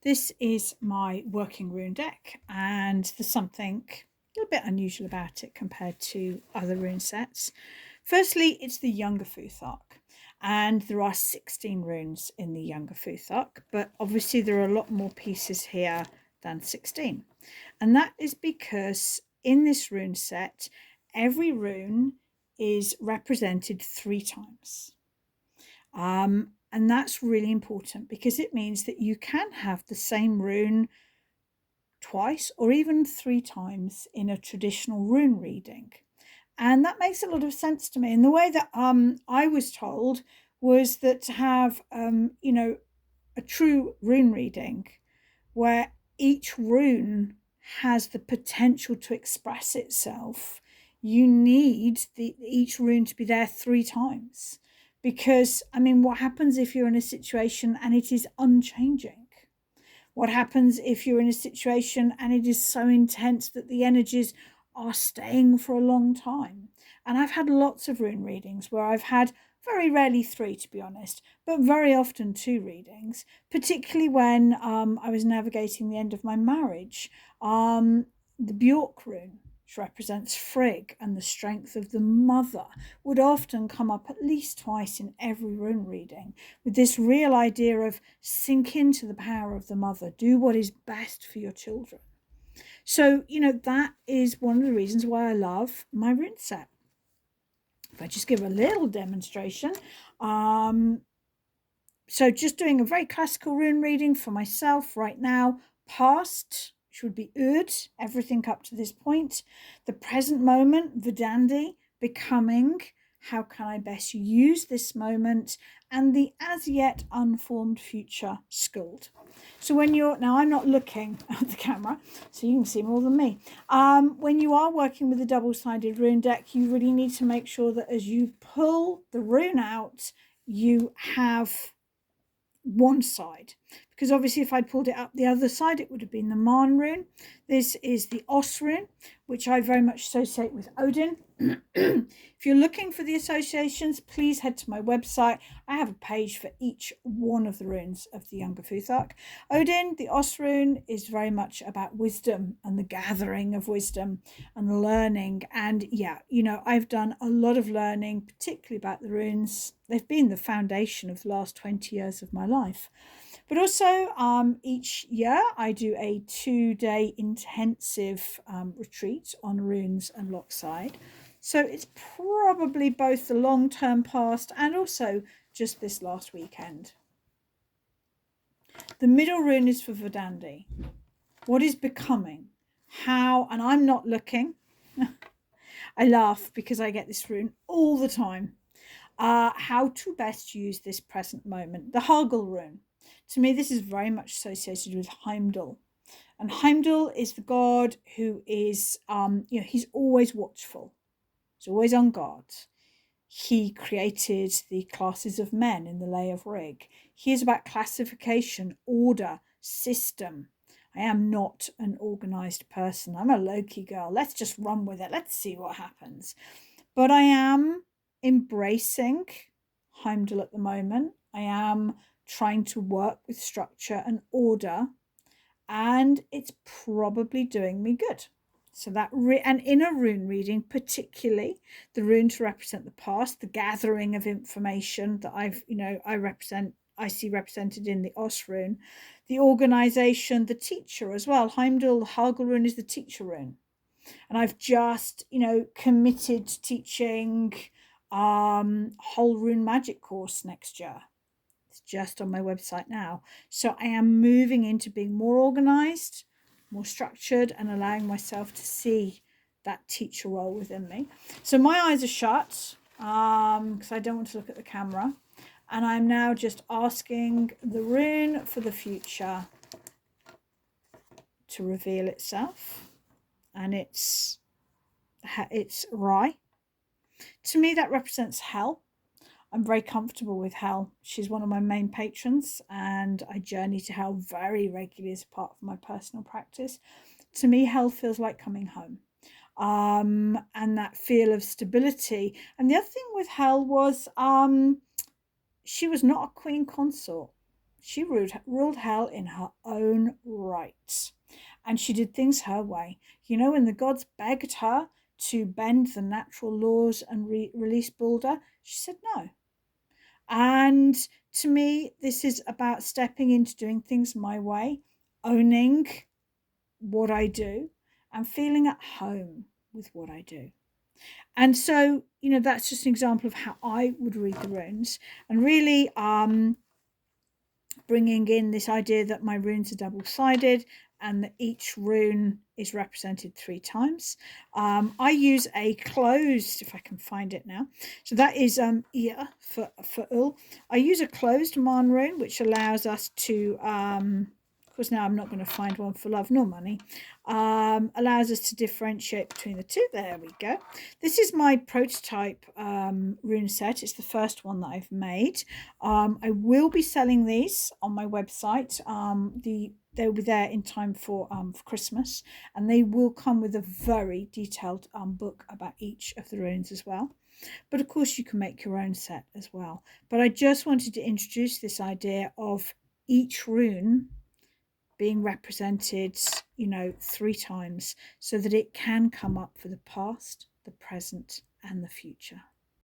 This is my working rune deck, and there's something a little bit unusual about it compared to other rune sets. Firstly, it's the younger futhark, and there are 16 runes in the younger futhark, but obviously there are a lot more pieces here than 16. And that is because in this rune set, every rune is represented 3 times. And that's really important because it means that you can have the same rune twice or even 3 times in a traditional rune reading. And that makes a lot of sense to me. And the way that I was told was that to have, a true rune reading where each rune has the potential to express itself, you need each rune to be there 3 times. Because, what happens if you're in a situation and it is unchanging? What happens if you're in a situation and it is so intense that the energies are staying for a long time? And I've had lots of rune readings where I've had very rarely 3, to be honest, but very often 2 readings, particularly when I was navigating the end of my marriage. The Bjork rune, which represents Frigg and the strength of the mother, would often come up at least twice in every rune reading, with this real idea of sink into the power of the mother, do what is best for your children. So, that is one of the reasons why I love my rune set. If I just give a little demonstration. So just doing a very classical rune reading for myself right now. Past, which would be Ud, everything up to this point. The present moment, Vedandi, becoming, how can I best use this moment? And the as yet unformed future, Skuld. So now I'm not looking at the camera, so you can see more than me. When you are working with a double-sided rune deck, you really need to make sure that as you pull the rune out, you have one side, because obviously if I'd pulled it up the other side it would have been the Marn rune. This is the Os rune, which I very much associate with Odin. If you're looking for the associations, please head to my website. I have a page for each one of the runes of the younger futhark. Odin, the Os rune, is very much about wisdom and the gathering of wisdom and learning. And I've done a lot of learning, particularly about the runes. They've been the foundation of the last 20 years of my life. But also each year I do a 2-day intensive retreat on runes and Lochside. So it's probably both the long-term past and also just this last weekend. The middle rune is for Verdandi. What is becoming? How? And I'm not looking. I laugh because I get this rune all the time. How to best use this present moment. The Hagel rune. To me, this is very much associated with Heimdall. And Heimdall is the god who is, he's always watchful. He's always on guard. He created the classes of men in the Lay of Rig. He is about classification, order, system. I am not an organized person. I'm a Loki girl. Let's just run with it. Let's see what happens. But I am embracing Heimdall at the moment. I am trying to work with structure and order, and it's probably doing me good. So that and in a rune reading, particularly the rune to represent the past, the gathering of information that I see represented in the Os rune, the organization, the teacher as well. Heimdall, the Hagel rune is the teacher rune. And I've just, committed to teaching whole rune magic course next year. It's just on my website now. So I am moving into being more organized, more structured, and allowing myself to see that teacher role within me. So my eyes are shut because I don't want to look at the camera. And I'm now just asking the rune for the future to reveal itself. And it's Rai. To me, that represents hell. I'm very comfortable with Hel. She's one of my main patrons, and I journey to Hel very regularly as part of my personal practice. To me, Hel feels like coming home, and that feel of stability. And the other thing with Hel was she was not a queen consort. She ruled hell in her own right. And she did things her way. You know, when the gods begged her to bend the natural laws and release Balder, she said no. And to me, this is about stepping into doing things my way, owning what I do, and feeling at home with what I do. And so, you know, that's just an example of how I would read the runes, and really bringing in this idea that my runes are double-sided and that each rune is represented 3 times. I use a closed, if I can find it now. So that is ear for ul. I use a closed man rune, which allows us to, of course now I'm not going to find one for love nor money, allows us to differentiate between the two. There we go. This is my prototype rune set. It's the first one that I've made. I will be selling these on my website. They'll be there in time for Christmas, and they will come with a very detailed book about each of the runes as well. But of course, you can make your own set as well. But I just wanted to introduce this idea of each rune being represented, you know, 3 times, so that it can come up for the past, the present, and the future.